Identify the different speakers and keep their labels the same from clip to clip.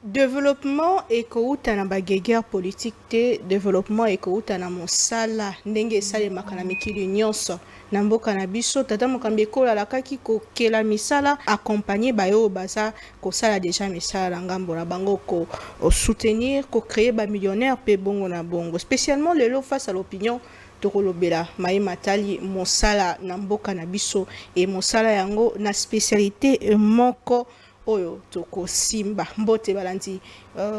Speaker 1: Développement ekouta na bagegere politique te développement ekouta na mosala ndenge esalemaka na mikili nyonso na mboka na biso tata mokambi ekolalakaki kokela misala accompagner bayo baza kosala déjà misala na ngambo na bango ko soutenir ko créer ba millionnaire pe bongo na bongo spécialement lelo face à l'opinion tokolobela Mai Matali mosala na mboka na biso et mosala yango na spécialité moko oyo toko simba mbote balandi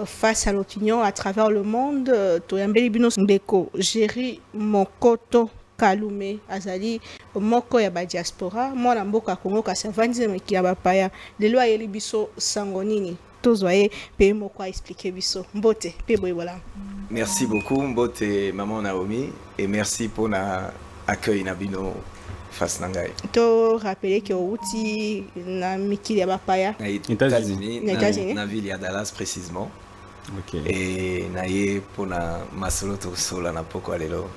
Speaker 1: face à l'opinion à travers le monde toyambeli bino ndeko Jerry Mokoto Kalume azali moko ya ba diaspora mwana mboka Congo kasavandi meki ya bapaya lelo ayeli biso sango nini tozwaye pe moko a expliquer biso mbote pe boy voilà.
Speaker 2: Merci beaucoup mbote maman Naomi et merci pour na accueil na bino face nangai.
Speaker 1: To rappeler que outi na mikili ya bapaya
Speaker 2: États-Unis na ville ya Dallas précisément. OK. Et naye pour na masolo to sola na poko lelo.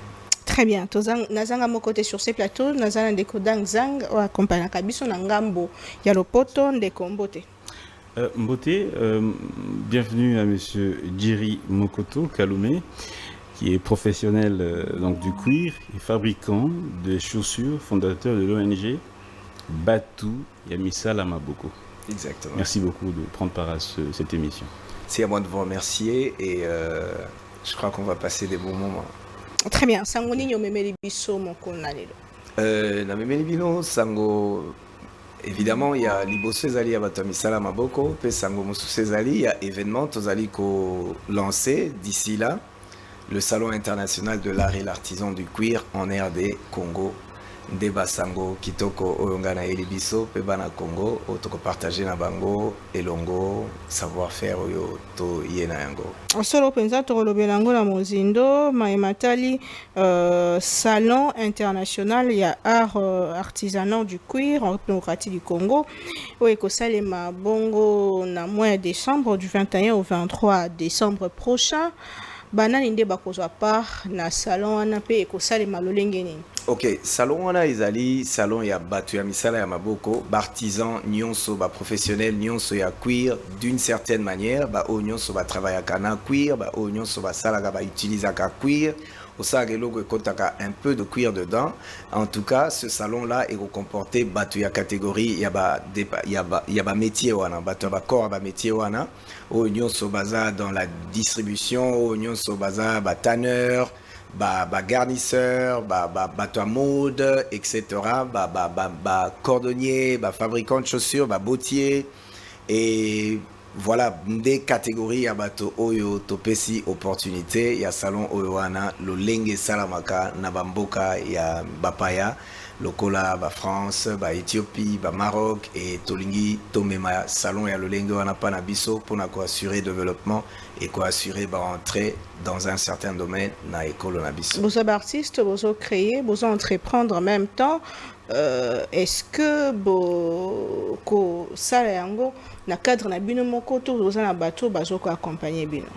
Speaker 1: Très bien. Nazanga mo côté sur ces plateaux, nazana ndeko Dangzang o accompagna kabiso na ngambo ya lopoto ndeko Mbote.
Speaker 3: Mbote, bienvenue à monsieur Jerry Mokoto Kalume, qui est professionnel donc du cuir et fabricant de chaussures, fondateur de l'ONG Batu Yamisala Maboko.
Speaker 2: Exactement.
Speaker 3: Merci beaucoup de prendre part à cette émission.
Speaker 2: C'est à moi de vous remercier et je crois qu'on va passer des bons moments.
Speaker 1: Très bien. Sango nini omemeli biso moko na lelo?
Speaker 2: Na memeli bino sango évidemment il y a liboso ezali ya bato misala maboko pe sango mosusu ezali il y a événement tozali ko lancer d'ici là le salon international de l'art et l'artisan du cuir en RD Congo Ndeba sango kitoko oyonga na elibiso pe bana Congo otoko partager na bango elongo savoir-faire oyo to yena yango
Speaker 1: solo penza to lobela ngo na mozindo Mai Matali salon international ya art artisanal du cuir en démocratie du Congo oyo ekosalema bongo na mois de décembre du 21 au 23 décembre prochain banani nde bakozwa part na salon wana pe ekosalema lolenge nini.
Speaker 2: Ok, salon wana ezali salon ya batu ya misala ya maboko, bartisan nyonso, ba professionnel nyonso ya cuir d'une certaine manière, ba o nyonso ba travaillaka na cuir, ba o nyonso ba salaka ba utilisaka cuir, osaka eloko ekotaka un peu de cuir dedans. En tout cas, ce salon là est comporté batu ya catégorie ya ba métier wana, batu ba corps ba métier wana, o nyonso baza dans la distribution, o nyonso baza ba tanneur, ba garnisseur, bateau à mode, etc. Cordonnier, fabricant de chaussures, bottier. Et voilà, des catégories à bateau oyo topesi opportunité. Il y a salon oyoana, le lenge salamaka, nabamboka, il y a bapaya, lokola, France, Éthiopie, Maroc et tolingi tomema salon il y a le lenge wana panabiso pour assurer développement et assurer entrer dans un certain domaine na école nabiso.
Speaker 1: Vous êtes artiste, vous êtes créer, vous entreprendre en même temps. Est-ce que ko sala yango na cadre na bino moko to vous na bateau bazoko accompagner bino?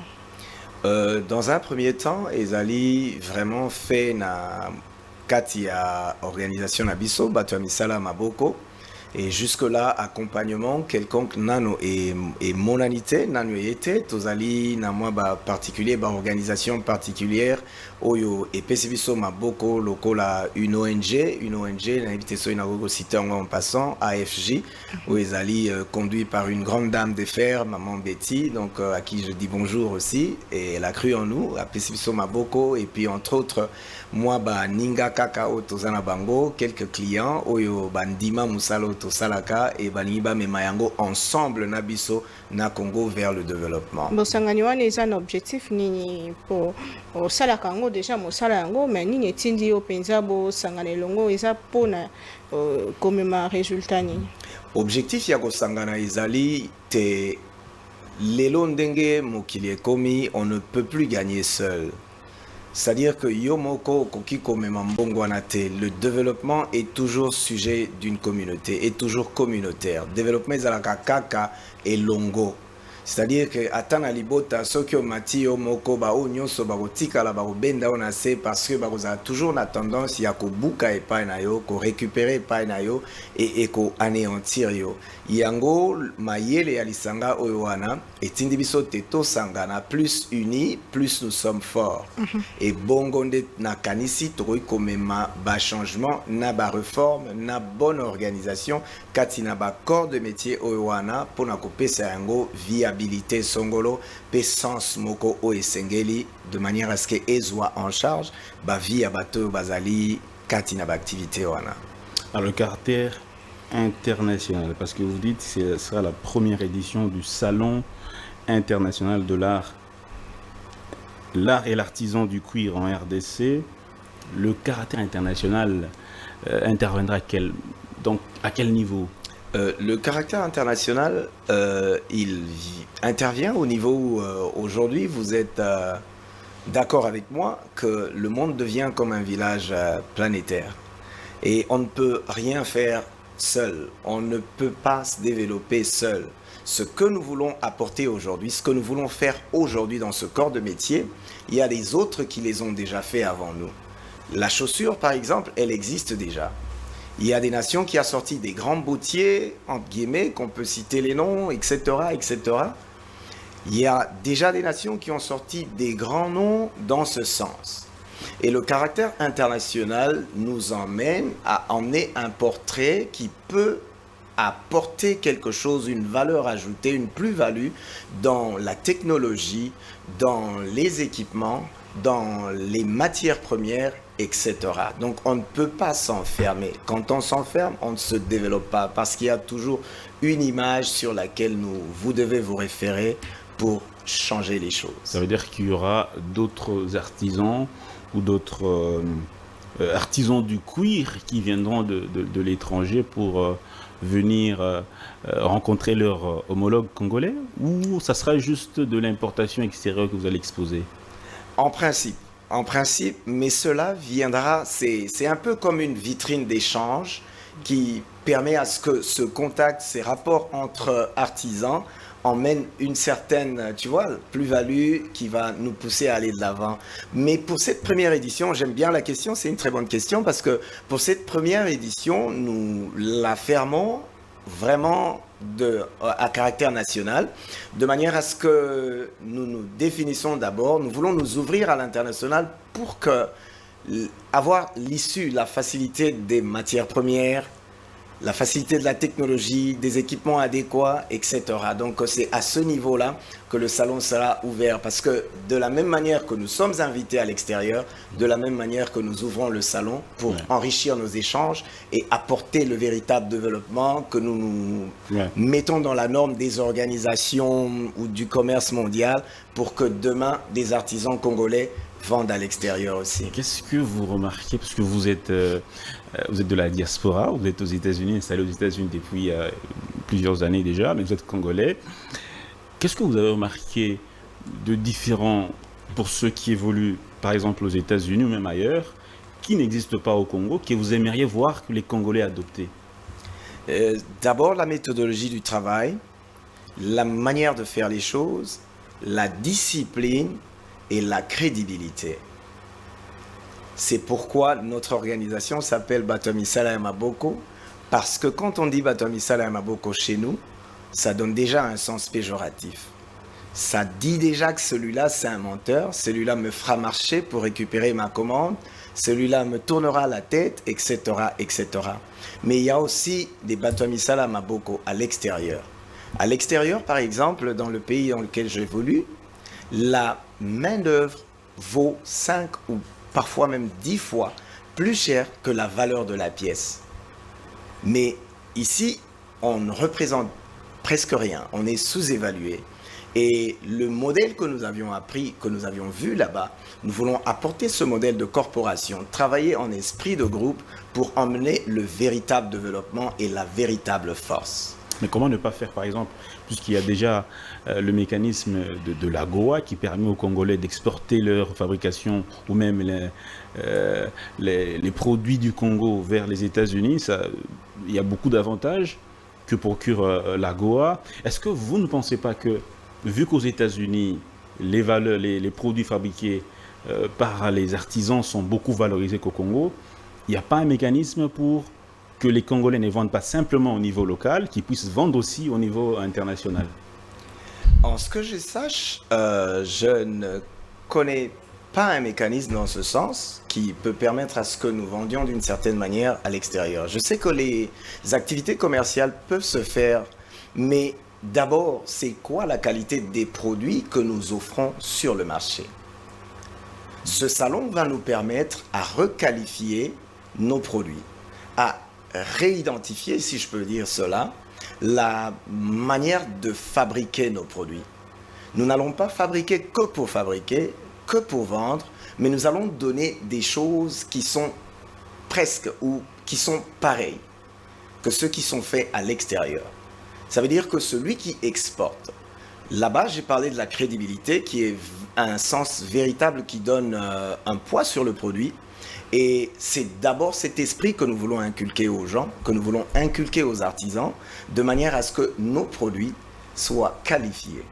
Speaker 2: Dans un premier temps, ezali vraiment fait na kati ya organisation na biso bato ya misala maboko et jusque là accompagnement quelconque nano et monanité nano yete tozali na moi particulier organisation particulière oyo et biso maboko lokola une ONG na invité so ina go citer en passant AFJ où ezali conduit par une grande dame de fer maman Betty donc à qui je dis bonjour aussi et elle a cru en nous a biso maboko et puis entre autres moi ninga kaka tozana bango quelques clients oyo bandima musalo to salaka et baniba memayango ensemble na biso na Congo vers le développement.
Speaker 1: Bosangani wana eza un objectif nini pour salaka yango déjà mosala yango mais nini etindi yo penza bo sangana longo eza pona comme ma résultat nini.
Speaker 2: Objectif ya ko sangana ezali te lelo ndenge mokili ekomi on ne peut plus gagner seul. C'est-à-dire que Yomoko Kokiko Memambongwanate, le développement est toujours sujet d'une communauté, est toujours communautaire. Développement Zalaka Kaka et Longo. C'est-à-dire que ata na libota soki omati yo moko bao nyonso bakotikala bakobenda ona se parce que bakozala toujours na tendance ya kobuka epai na yo korécupérer epai na yo et koanéantir yo. Yango mayele ya lisanga oyo wana etindi biso te tosangana, plus unis plus nous sommes forts. Et bongo nde nakanisi tokoki komema bachangement na bareforme na bonne organisation kati na corps de métier oyo wana mpona kopesa yango viabilité songolo pe sens moko o esengeli de manière à ce que ezwa en charge vie ya bato bazali kati na activité wana.
Speaker 3: Alors, le caractère international, parce que vous dites que ce sera la première édition du Salon international de l'art et l'artisan du cuir en RDC. Le caractère international interviendra à quel niveau?
Speaker 2: Le caractère international, il intervient au niveau où aujourd'hui vous êtes d'accord avec moi que le monde devient comme un village planétaire. Et on ne peut rien faire seul, on ne peut pas se développer seul. Ce que nous voulons apporter aujourd'hui, ce que nous voulons faire aujourd'hui dans ce corps de métier, il y a des autres qui les ont déjà fait avant nous. La chaussure, par exemple, elle existe déjà. Il y a des nations qui ont sorti des grands boutiers, entre guillemets, qu'on peut citer les noms, etc., etc. Il y a déjà des nations qui ont sorti des grands noms dans ce sens. Et le caractère international nous emmène à emmener un portrait qui peut apporter quelque chose, une valeur ajoutée, une plus-value dans la technologie, dans les équipements, dans les matières premières, etc. Donc on ne peut pas s'enfermer. Quand on s'enferme, on ne se développe pas parce qu'il y a toujours une image sur laquelle vous devez vous référer pour changer les choses.
Speaker 3: Ça veut dire qu'il y aura d'autres artisans ou d'autres artisans du cuir qui viendront de l'étranger pour venir rencontrer leurs homologues congolais, ou ça sera juste de l'importation extérieure que vous allez exposer?
Speaker 2: En principe, mais cela viendra, c'est un peu comme une vitrine d'échange qui permet à ce que ce contact, ces rapports entre artisans emmènent une certaine, tu vois, plus-value qui va nous pousser à aller de l'avant. Mais pour cette première édition, j'aime bien la question, c'est une très bonne question, parce que pour cette première édition, nous la fermons vraiment à caractère national, de manière à ce que nous nous définissons d'abord, nous voulons nous ouvrir à l'international pour avoir l'issue, la facilité des matières premières, la facilité de la technologie, des équipements adéquats, etc. Donc c'est à ce niveau-là que le salon sera ouvert, parce que de la même manière que nous sommes invités à l'extérieur, de la même manière que nous ouvrons le salon pour enrichir nos échanges et apporter le véritable développement que nous mettons dans la norme des organisations ou du commerce mondial pour que demain des artisans congolais vendent à l'extérieur aussi.
Speaker 3: Qu'est-ce que vous remarquez, parce que vous êtes de la diaspora, vous êtes aux États-Unis, installé aux États-Unis depuis plusieurs années déjà, mais vous êtes congolais. Qu'est-ce que vous avez remarqué de différent pour ceux qui évoluent, par exemple aux États-Unis ou même ailleurs, qui n'existent pas au Congo, que vous aimeriez voir que les Congolais adoptent?
Speaker 2: D'abord, la méthodologie du travail, la manière de faire les choses, la discipline et la crédibilité. C'est pourquoi notre organisation s'appelle Bato ya Misala ya Maboko, parce que quand on dit Bato ya Misala ya Maboko chez nous, ça donne déjà un sens péjoratif. Ça dit déjà que celui-là c'est un menteur, celui-là me fera marcher pour récupérer ma commande, celui-là me tournera la tête, etc., etc. Mais il y a aussi des Bato ya Misala ya Maboko à l'extérieur. À l'extérieur, par exemple, dans le pays dans lequel j'évolue, la main-d'œuvre vaut 5 ou parfois même 10 fois plus cher que la valeur de la pièce. Mais ici, on ne représente presque rien, on est sous-évalué. Et le modèle que nous avions appris, que nous avions vu là-bas, nous voulons apporter ce modèle de corporation, travailler en esprit de groupe pour emmener le véritable développement et la véritable force.
Speaker 3: Mais comment ne pas faire, par exemple, puisqu'il y a déjà le mécanisme de l'AGOA qui permet aux Congolais d'exporter leur fabrication ou même les produits du Congo vers les États-Unis, il y a beaucoup d'avantages que procure l'AGOA. Est-ce que vous ne pensez pas que vu qu'aux États-Unis, les valeurs, les produits fabriqués par les artisans sont beaucoup valorisés qu'au Congo, il n'y a pas un mécanisme pour que les Congolais ne vendent pas simplement au niveau local, qu'ils puissent vendre aussi au niveau international?
Speaker 2: En ce que je sache, je ne connais pas un mécanisme dans ce sens qui peut permettre à ce que nous vendions d'une certaine manière à l'extérieur. Je sais que les activités commerciales peuvent se faire, mais d'abord, c'est quoi la qualité des produits que nous offrons sur le marché? Ce salon va nous permettre à requalifier nos produits, à réidentifier, si je peux dire cela, la manière de fabriquer nos produits. Nous n'allons pas fabriquer, que pour vendre, mais nous allons donner des choses qui sont presque ou qui sont pareilles que ceux qui sont faits à l'extérieur. Ça veut dire que celui qui exporte, là-bas j'ai parlé de la crédibilité qui est un sens véritable qui donne un poids sur le produit. Et c'est d'abord cet esprit que nous voulons inculquer aux gens, que nous voulons inculquer aux artisans, de manière à ce que nos produits soient qualifiés.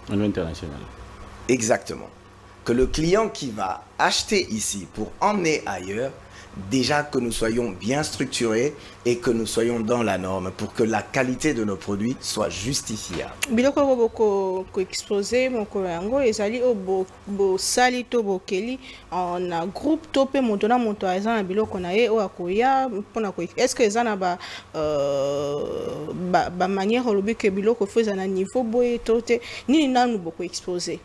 Speaker 3: Au niveau international.
Speaker 2: Exactement. Que le client qui va acheter ici pour emmener ailleurs, déjà que nous soyons bien structurés et que nous soyons dans la norme pour que la qualité de nos produits soit justifiable.
Speaker 1: Biloko boko ko exposer moko yango ezali o bo sali to bokeli en a groupe to pe moto na moto aza na biloko na ye o akoya pona ko est-ce que ezana ba manière olobi que biloko feza na niveau boye tote nini nanu boko exposer?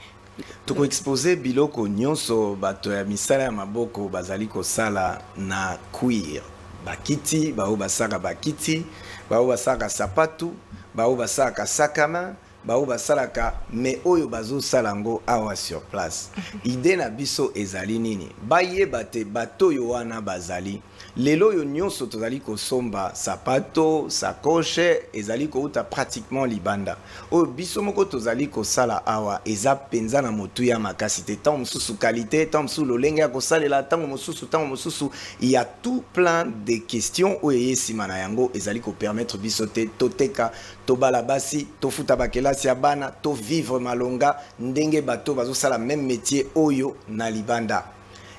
Speaker 2: Toko exposer biloko nyonso bato ya misala ya maboko bazali kosala na cuir. Bakiti, bao basaka bakiti, bao basaka sapatu, bao basaka sakama, bao basalaka me oyo bazo salango awa sur place. Ide na biso ezali nini? Bayeba te bato yo wana bazali. Lelo yo nyonso tozali kosomba sapato, sacoche, ezali kouta pratiquement libanda. Oyo biso moko tozali kosala awa eza penza na motu ya makasi te. Tant mosusu qualité, tant mosusu lolenge ya kosalela, tant mosusu, il y a tout plein de questions oyo yesima na yango ezali ko permettre biso te toteka, tobala basi, tofuta bakelasi ya bana, to vivre malonga, ndenge bato bazo sala même métier oyo na libanda.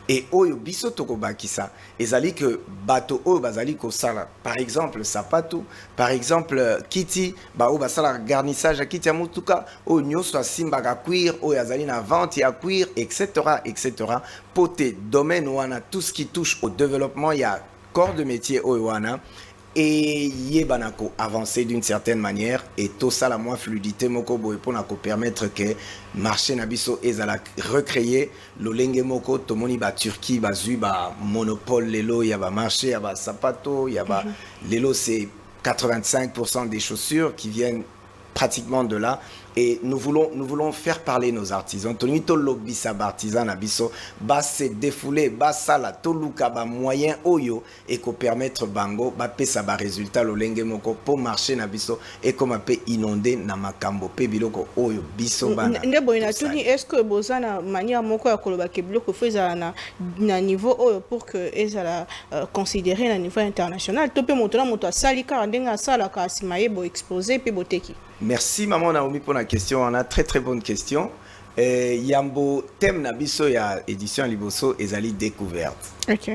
Speaker 2: Et oyo biso toko bakisa ezali que bato oyo bazali ko sala par exemple sapato, par exemple kiti ba oyo basala garnissage ya kiti ya mutuka oyo nyonso asimbaka cuir oyo azali na vente ya cuir etc. Pote domaine wana tout ce qui touche au développement il y a corps de métier oyo wana et yebanako avancer d'une certaine manière et tout ça la moins fluidité moko boy pour nako permettre que marché nabiso ezala recréer lolenge moko tomoni ba Turquie bazui ba monopole lelo ya ba marché ya ba sapato ya ba lelo c'est 85% des chaussures qui viennent pratiquement de là et nous voulons faire parler nos artisans. Tonito lobisa artisan nabiso ba se défouler ba sala toluka ba moyen oyo et ko permettre bango ba pesa ba résultat lolenge moko pour marcher nabiso et comme pe inonder na makambo pe biloko oyo biso bana.
Speaker 1: Ndebo ina tuni est-ce que bozana manière moko ya koloba ke biloko feza na niveau oyo pour que ezala considéré na niveau international to pe moto na moto asalika ndenga sala ka simaye bo exposer pe boteki?
Speaker 2: Merci maman Naomi pour la question. On a très bonne question. Yambo thème nabiso ya édition liboso ezali découverte.
Speaker 1: OK.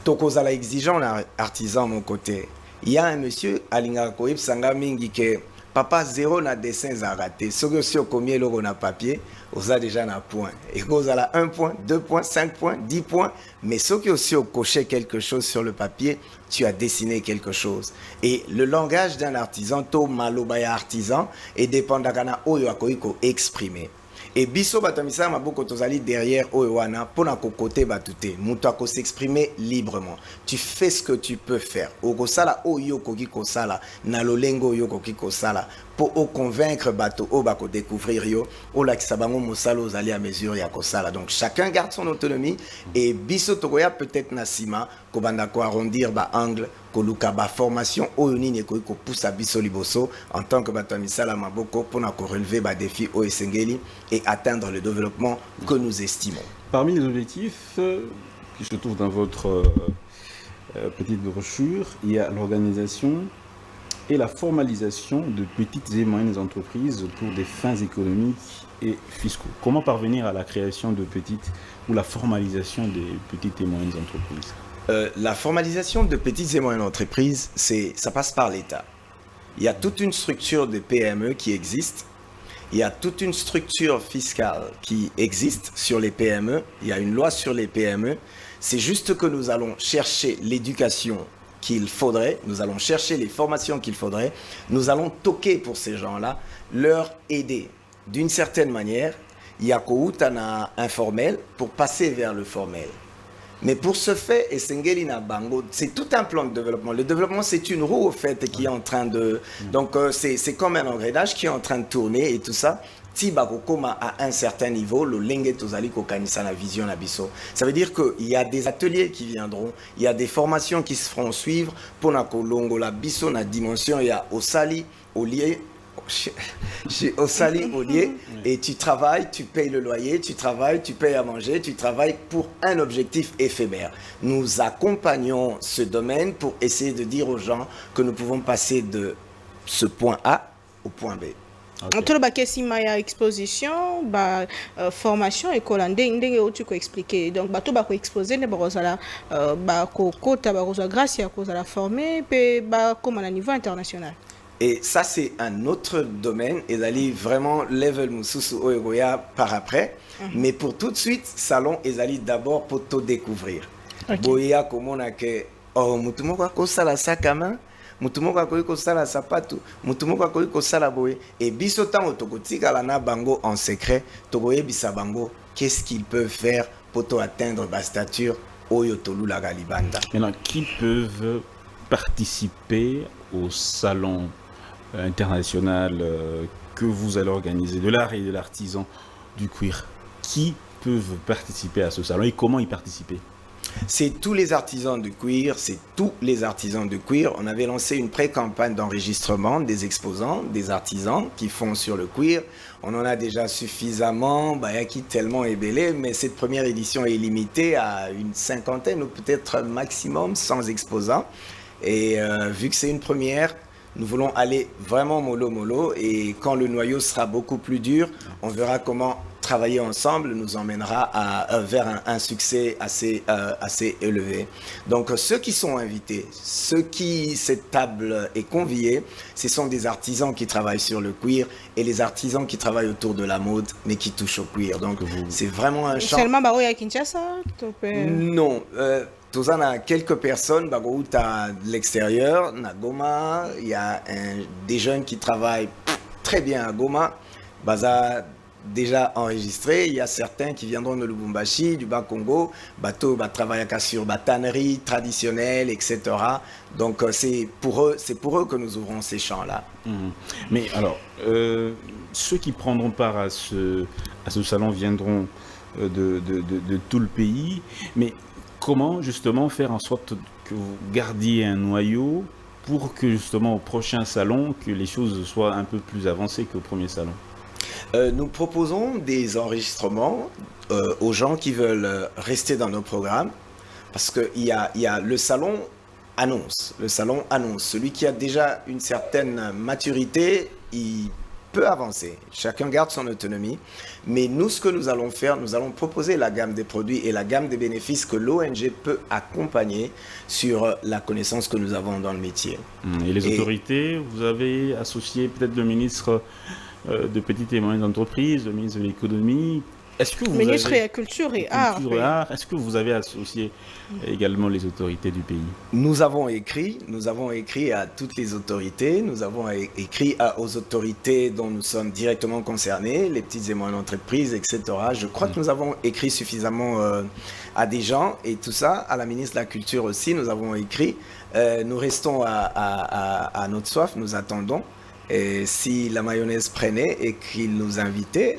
Speaker 2: Tokozala exigeant artisan mon côté. Il y a un monsieur alinga koib sanga mingi ke papa zéro na dessin a raté. Soki aussi au combien l'euro na papier, osa déjà na point. Et kozala 1 point, 2 points, 5 points, 10 points. Mais soki aussi au cocher quelque chose sur le papier, tu as dessiné quelque chose. Et le langage d'un artisan, to malobaya artisan, est dépendant na oyo akoiko exprimer. Et biso batamisa maboko tozali derrière oyoana pour na côté batute. Muto ako s'exprimer librement. Tu fais ce que tu peux faire. Oko sala oyo koki ko sala na lolengo yo koki ko sala pour convaincre bato o bako découvrir yo o la kisabango mosalo ozali à mesure ya ko sala. Donc chacun garde son autonomie et biso tokoya peut-être na sima ko banda ko arrondir ba angle koluka ba formation oyo nini ko pousse biso liboso en tant que batamisa la maboko pour na ko relever ba défi o esengeli et atteindre le développement que nous estimons.
Speaker 3: Parmi les objectifs qui se trouvent dans votre petite brochure, il y a l'organisation et la formalisation de petites et moyennes entreprises pour des fins économiques et fiscaux. Comment parvenir à la création de petites ou la formalisation des petites et moyennes entreprises?
Speaker 2: La formalisation de petites et moyennes entreprises, ça passe par l'État. Il y a toute une structure de PME qui existe. Il y a toute une structure fiscale qui existe sur les PME. Il y a une loi sur les PME. C'est juste que nous allons chercher l'éducation qu'il faudrait. Nous allons chercher les formations qu'il faudrait. Nous allons toquer pour ces gens-là, leur aider. D'une certaine manière, il y a Koutana informel pour passer vers le formel. Mais pour ce fait, c'est tout un plan de développement. Le développement, c'est une roue, au fait, qui est en train de... Donc, c'est comme un engrenage qui est en train de tourner et tout ça. À un certain niveau, le Lenge Tozali Kokanisa la vision Abisso. Ça veut dire qu'il y a des ateliers qui viendront, il y a des formations qui se feront suivre pour Nakolongo la Bisso, la dimension, il y a Osali, Olier. Au Sali, au lieu, et tu travailles, tu payes le loyer, tu travailles, tu payes à manger, tu travailles pour un objectif éphémère. Nous accompagnons ce domaine pour essayer de dire aux gens que nous pouvons passer de ce point A au point B.
Speaker 1: Entre la exposition, formation et collandé, tu peux expliquer. Donc, tu peux exposer, tu peux grâce à la former, comme à niveau international.
Speaker 2: Et ça, c'est un autre domaine. Et d'aller vraiment level Mususu Oegoya par après. Mais pour tout de suite, salon Ezali d'abord pour te découvrir. Boya comme on a que oh mutumoko ko sala sakama, mutumoko ko sala sapatu, mutumoko ko sala boye. Et biso tango tokotika la na bango en secret, tokoye bisa bango qu'est-ce qu'ils peuvent faire pour atteindre la stature Oyotolu la Galibanda.
Speaker 3: Maintenant, qui peuvent participer au salon international que vous allez organiser de l'art et de l'artisan du cuir? Qui peuvent participer à ce salon et comment y participer?
Speaker 2: C'est tous les artisans du cuir, c'est tous les artisans du cuir. On avait lancé une pré-campagne d'enregistrement des exposants, des artisans qui font sur le cuir. On en a déjà suffisamment, qui tellement est belé, mais cette première édition est limitée à une cinquantaine ou peut-être maximum 100 exposants. Et vu que c'est une première, nous voulons aller vraiment mollo et quand le noyau sera beaucoup plus dur, on verra comment travailler ensemble nous emmènera vers un succès assez élevé. Donc ceux qui sont invités, cette table est conviée, ce sont des artisans qui travaillent sur le cuir et les artisans qui travaillent autour de la mode mais qui touchent au cuir. Donc c'est vraiment un champ...
Speaker 1: Seulement à Kinshasa?
Speaker 2: Non. Tozan a quelques personnes, à l'extérieur, à Goma, il y a des jeunes qui travaillent très bien à Goma, Baza déjà enregistré, il y a certains qui viendront de Lubumbashi, du Bas-Congo, bateau travailler sur la tannerie traditionnelle, etc. Donc c'est pour eux que nous ouvrons ces champs-là.
Speaker 3: Mais alors, ceux qui prendront part à ce salon viendront de tout le pays, mais comment justement faire en sorte que vous gardiez un noyau pour que justement au prochain salon, que les choses soient un peu plus avancées qu'au premier salon?
Speaker 2: Nous proposons des enregistrements aux gens qui veulent rester dans nos programmes parce qu'il y a le salon annonce. Le salon annonce. Celui qui a déjà une certaine maturité, il peut avancer. Chacun garde son autonomie. Mais nous, ce que nous allons faire, nous allons proposer la gamme des produits et la gamme des bénéfices que l'ONG peut accompagner sur la connaissance que nous avons dans le métier.
Speaker 3: Et les autorités, vous avez associé peut-être le ministre de petites et moyennes entreprises, le ministre de l'économie. Est-ce que vous
Speaker 1: ministre
Speaker 3: avez...
Speaker 1: de la Culture et Art.
Speaker 3: Est-ce que vous avez associé également les autorités du pays?
Speaker 2: Nous avons écrit à toutes les autorités, nous avons écrit aux autorités dont nous sommes directement concernés, les petites et moyennes entreprises, etc. Je crois que nous avons écrit suffisamment à des gens et tout ça, à la ministre de la Culture aussi, nous avons écrit. Nous restons à notre soif, nous attendons. Et si la mayonnaise prenait et qu'il nous invitait,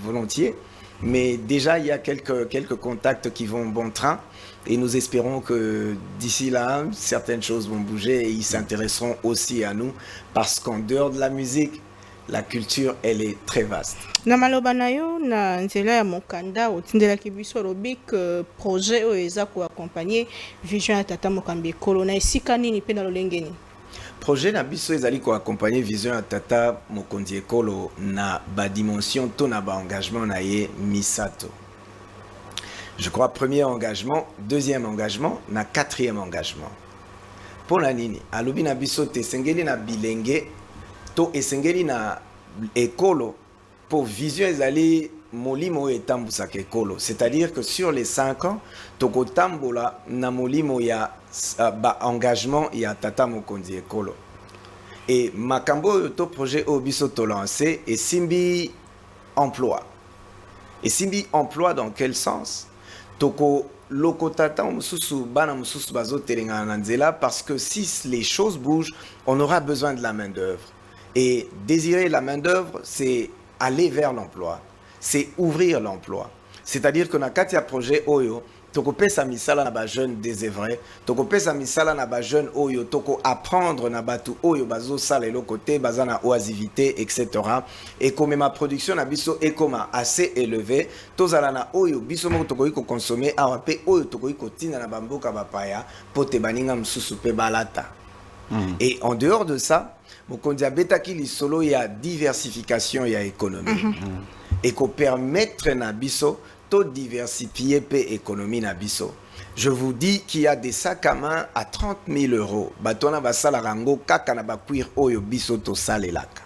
Speaker 2: volontiers. Mais déjà, il y a quelques contacts qui vont bon train et nous espérons que d'ici là, certaines choses vont bouger et ils s'intéresseront aussi à nous parce qu'en dehors de la musique, la culture, elle est très vaste.
Speaker 1: Na maloba na yo na nzela ya mokanda otindelaki biso alobi que projet oyo eza ko accompagner vision ya tata Mokambi Ekolo na esika nini pe na lolenge nini?
Speaker 2: Projet na biso ezali ko accompagner vision ya tata mokonzi ekolo na ba dimension to na ba engagement na ye misato. Je crois premier engagement, deuxième engagement, na quatrième engagement. Pour la nini, alobi na biso te sengeli na bilenge to esengeli na ekolo pour vision ezali molimo etambusaka ekolo. C'est-à-dire que sur les 5 ans, toko tambola na molimo ya ba engagement ya tata mokonzi ekolo. Et makambo to projet o biso to lancé et simbi emploi. Et simbi emploi dans quel sens? Toko loko tata mususu bana mususu bazo telenga na nzela parce que si les choses bougent, on aura besoin de la main d'œuvre. Et désirer la main d'œuvre, c'est aller vers l'emploi. C'est ouvrir l'emploi. C'est-à-dire que na kati ya projet oyo toko pesa misala na ba jeune désœuvré, toko pesa misala na ba jeune oyo toko apprendre na batu oyo bazo sala eloko te baza na oisivité etc. Et comme ma production na biso ekoma assez élevé, tozala na oyo biso moko toko ko consommer awa pe oyo toko ko tina na bamboka bapaya pote baninga msusu pe balata. Et en dehors de ça, mokonzi abetaki lisolo ya diversification ya économie. Et ko permettre na biso to diversifier pe économie na biso. Je vous dis qu'il y a des sacs à main à 30 000 euros. Batona basala rango kaka na bakuir oyo biso to salelaka.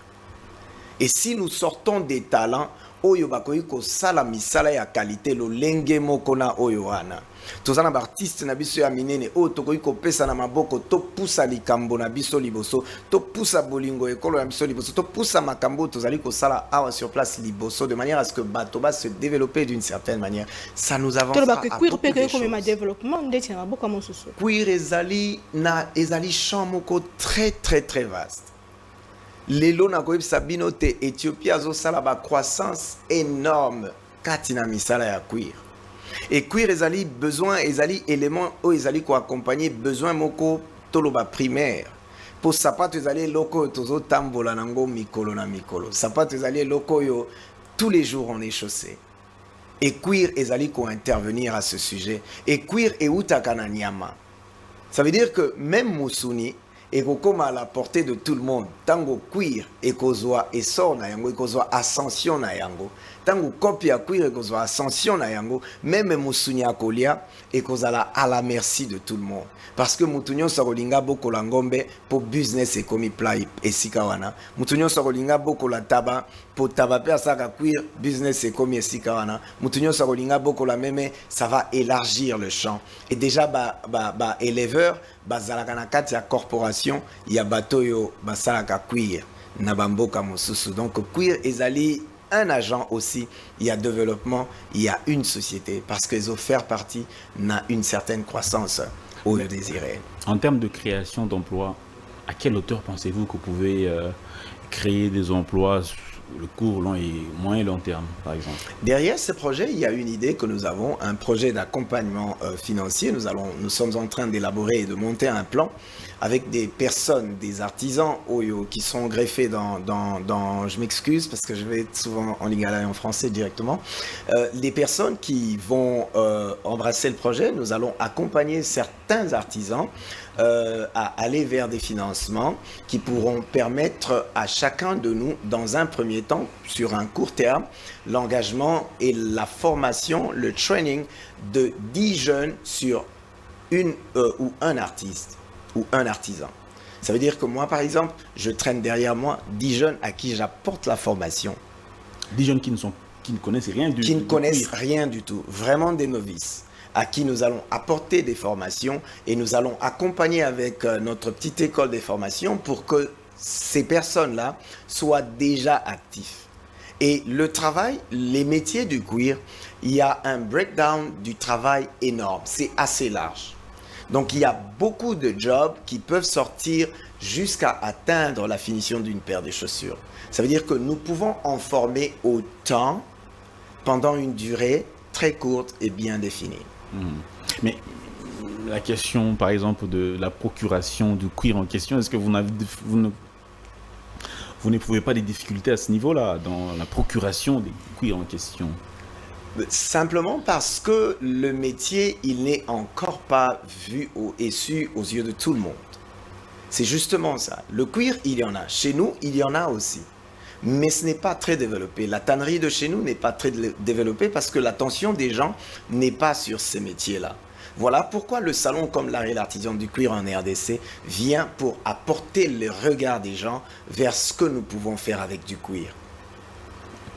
Speaker 2: Et si nous sortons des talents oyo bakoyi ko sala misala ya qualité lo lenge moko na oyo wana. Tozana ba artiste na biso ya minene o tokoyi ko pesa na maboko to pusa likambo na biso liboso to pusa bolingo ekolo na biso liboso to pusa makambo tozali ko sala awa sur place liboso de manière à ce que bato va se développer d'une certaine manière. Ça nous avancera à beaucoup de choses.
Speaker 1: Développement ndeti na maboko mosusu.
Speaker 2: Queer ezali champ moko très très très vaste. Lelo na koyebisa bino te Éthiopie azosala ba croissance énorme katina misala ya queer. Et queer ezali besoin ezali élément o ezali ko accompagner besoin moko toloba primaire. Pour sapato ezali loko tozo tambola nango mikolo na mikolo. Sapato ezali loko yo tous les jours on est chaussé. Et queer ezali ko intervenir à ce sujet. Et queer e utaka na nyama. Ça veut dire que même Musuni et comme à la portée de tout le monde, tango queer et kozwa essor na yango, et kozwa ascension na yango, tango copia queer et kozwa ascension na yango, même musunya kolia et kozala à la merci de tout le monde. Parce que mutunyo sarolinga boko la ngombe pour business et komi play et sikawana. Mutunyo sarolinga boko la taba pour tabape asaka queer business et komi et sikawana. Mutunyo sarolinga boko la meme, ça va élargir le champ. Et déjà ba éleveur bazalaka na kati ya corporation ya bato yo basalaka queer na bamboka mosusu. Donc queer ezali un agent aussi, il y a développement, il y a une société parce qu'ils ont fait partie na une certaine croissance au désiré.
Speaker 3: En termes de création d'emplois, à quelle hauteur pensez-vous que vous pouvez créer des emplois sur le court, long et moyen et long terme, par exemple?
Speaker 2: Derrière ce projet, il y a une idée que nous avons, un projet d'accompagnement financier. Nous sommes en train d'élaborer et de monter un plan avec des personnes, des artisans qui sont greffés dans je m'excuse parce que je vais être souvent en lingala et en français directement, les personnes qui vont embrasser le projet. Nous allons accompagner certains artisans à aller vers des financements qui pourront permettre à chacun de nous, dans un premier temps, sur un court terme, l'engagement et la formation, le training de 10 jeunes sur une ou un artiste ou un artisan. Ça veut dire que moi, par exemple, je traîne derrière moi 10 jeunes à qui j'apporte la formation.
Speaker 3: 10 jeunes qui ne connaissent rien du tout.
Speaker 2: Qui ne connaissent rien du tout, vraiment des novices, à qui nous allons apporter des formations et nous allons accompagner avec notre petite école des formations pour que ces personnes-là soient déjà actifs. Et le travail, les métiers du queer, il y a un breakdown du travail énorme, c'est assez large. Donc il y a beaucoup de jobs qui peuvent sortir jusqu'à atteindre la finition d'une paire de chaussures. Ça veut dire que nous pouvons en former autant pendant une durée très courte et bien définie.
Speaker 3: Mais la question, par exemple, de la procuration du queer en question, est-ce que vous n'éprouvez pas des difficultés à ce niveau-là, dans la procuration des queer en question?
Speaker 2: Simplement parce que le métier, il n'est encore pas vu et su aux yeux de tout le monde. C'est justement ça. Le cuir, il y en a. Chez nous, il y en a aussi. Mais ce n'est pas très développé. La tannerie de chez nous n'est pas très développée parce que l'attention des gens n'est pas sur ces métiers-là. Voilà pourquoi le salon comme l'art et l'artisan du cuir en RDC vient pour apporter le regard des gens vers ce que nous pouvons faire avec du cuir.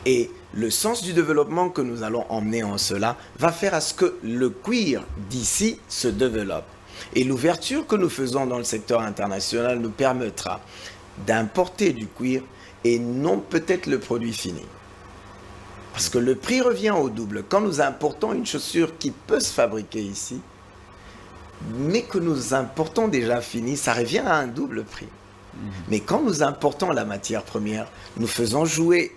Speaker 2: Et le sens du développement que nous allons emmener en cela va faire à ce que le cuir d'ici se développe. Et l'ouverture que nous faisons dans le secteur international nous permettra d'importer du cuir et non peut-être le produit fini. Parce que le prix revient au double. Quand nous importons une chaussure qui peut se fabriquer ici, mais que nous importons déjà fini, ça revient à un double prix. Mais quand nous importons la matière première, nous faisons jouer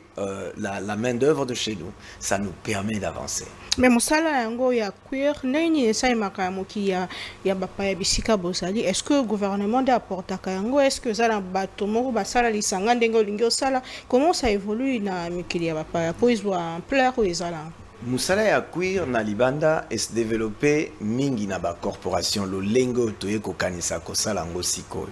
Speaker 2: la main-d'œuvre de chez nous. Ça nous permet d'avancer.
Speaker 1: Mais mosala yango ya cuir nini esaimaka moki ya bapaya bisika bozali. Est-ce que le gouvernement apportaka yango? Est-ce que zala bato moko basala lisanga ndenge olingi osala? Comment ça évolue na mikili ya bapaya po izwa ampleur ou ezala?
Speaker 2: Musala ya cuir na libanda es développé mingi na ba corporation lolengo toye kokanisa kosala ngo sikoyo.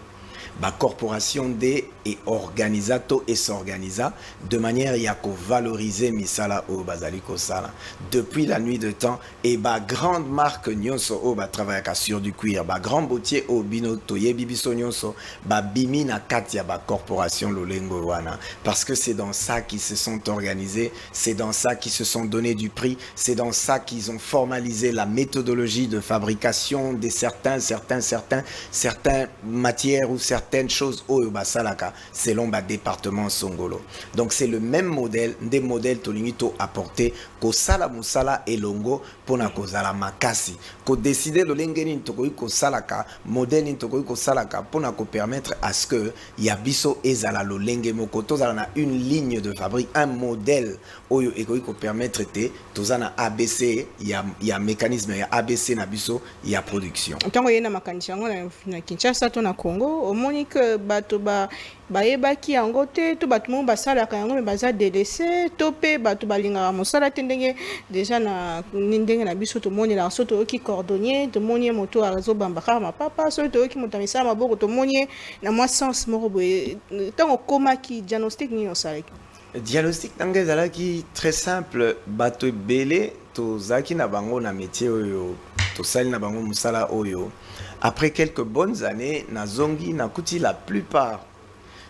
Speaker 2: Ba corporation de et organisato et s'organisa de manière ya ko valoriser misala o bazali kosala depuis la nuit de temps et ba grande marque nyonso o ba travaillaka sur du cuir ba grand boutier o bino toye bibiso nyonso ba bimi na katia ba corporation lolengo wana parce que c'est dans ça qu'ils se sont organisés, c'est dans ça qu'ils se sont donné du prix, c'est dans ça qu'ils ont formalisé la méthodologie de fabrication de certaines matières ou certaines choses o basalaka selon le département Songolo. Donc c'est le même modèle, des modèles tolinito apportés ko sala musala elongo pona ko zala makasi ko décider le lengeni tokoi ko salaka modèle tokoi ko salaka pona ko permettre à ce que yabiso ezala lo lenge moko tozala na une ligne de fabrique, un modèle oyo ekoi ko permettre te tozana ABC ya mécanisme ya ABC na biso ya production.
Speaker 1: Tango yena makanisi yango na Kinshasa to na Congo omoni que bato bayebaki yango te to bato mo basalaka yango me baza délaissé to pe bato balingaka mosala te ndenge déjà na ndenge na biso tomoni la so toyoki cordonnier tomoni moto azobambaka mapapa so toyoki moto misala maboko tomoni na mwa sens moko boye tango komaki diagnostic ni osalaki.
Speaker 2: Diagnostic nanga ezalaki très simple bato ebele tozalaki na bango na métier oyo tosali na bango mosala oyo. Après quelques bonnes années, Nazongi, Nakuti, la plupart,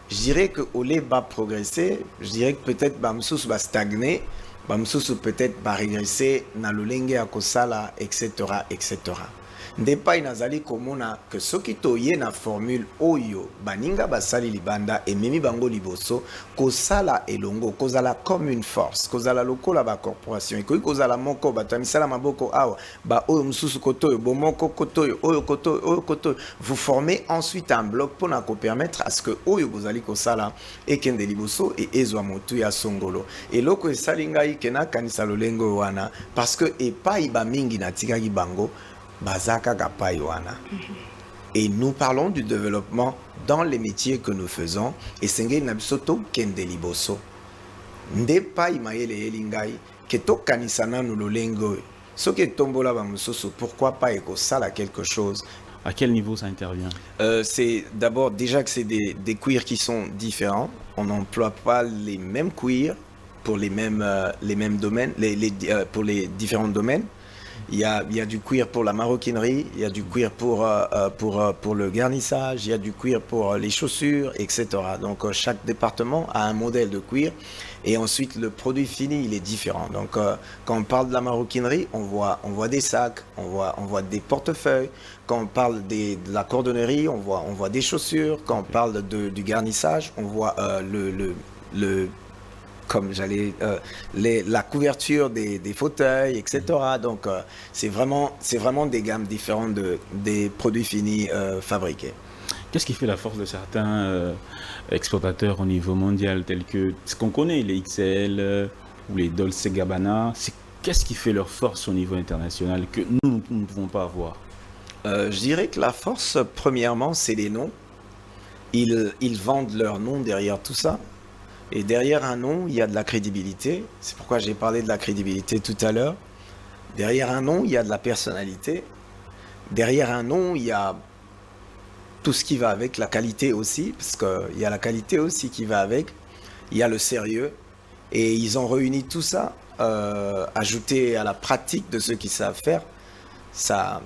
Speaker 2: je dirais que Olé va progresser, je dirais que peut-être Bamsous va stagner, Bamsous peut-être va régresser, Nalolenge Akosala, etc., etc. Ndepa inazali komona que soki toye na formule oyo baninga basali libanda et memi bango liboso kosala elongo kozala comme une force kozala lokola ba corporation ikoki kozala moko batamisala maboko awa ba oyo mususu kotoyo bomoko kotoyo oyo kotoyo vous formez ensuite un bloc pour na ko permettre à ce que oyo bozali kosala ekende liboso et ezwa motu ya songolo eloko esalinga ikena kanisa lolengo wana parce que epai ba mingi na tikaki bango Bazaka Gapaywana. Et nous parlons du développement dans les métiers que nous faisons. Et Sengé Nabisoto Kendeliboso. Ndepa Imaele Elingai, Keto Kanisana Nulolengo. Ce qui est tombola bamusoso, pourquoi pas écosala quelque chose.
Speaker 3: À quel niveau ça intervient?
Speaker 2: C'est d'abord déjà que c'est des cuirs qui sont différents. On n'emploie pas les mêmes cuirs pour les mêmes domaines, pour les différents domaines. Il y a du cuir pour la maroquinerie, il y a du cuir pour le garnissage, il y a du cuir pour les chaussures, etc. Donc chaque département a un modèle de cuir et ensuite le produit fini il est différent. Donc quand on parle de la maroquinerie, on voit des sacs, on voit des portefeuilles. Quand on parle de la cordonnerie, on voit des chaussures. Quand on parle du garnissage, on voit la couverture des fauteuils, etc. Donc, c'est vraiment des gammes différentes des produits finis fabriqués.
Speaker 3: Qu'est-ce qui fait la force de certains exportateurs au niveau mondial, tels que ce qu'on connaît, les XL ou les Dolce Gabbana? Qu'est-ce qui fait leur force au niveau international que nous ne pouvons pas avoir?
Speaker 2: Je dirais que la force, premièrement, c'est les noms. Ils vendent leur nom derrière tout ça. Et derrière un nom, il y a de la crédibilité. C'est pourquoi j'ai parlé de la crédibilité tout à l'heure. Derrière un nom, il y a de la personnalité. Derrière un nom, il y a tout ce qui va avec, la qualité aussi, parce qu'il y a la qualité aussi qui va avec, il y a le sérieux, et ils ont réuni tout ça, ajouté à la pratique de ceux qui savent faire, ça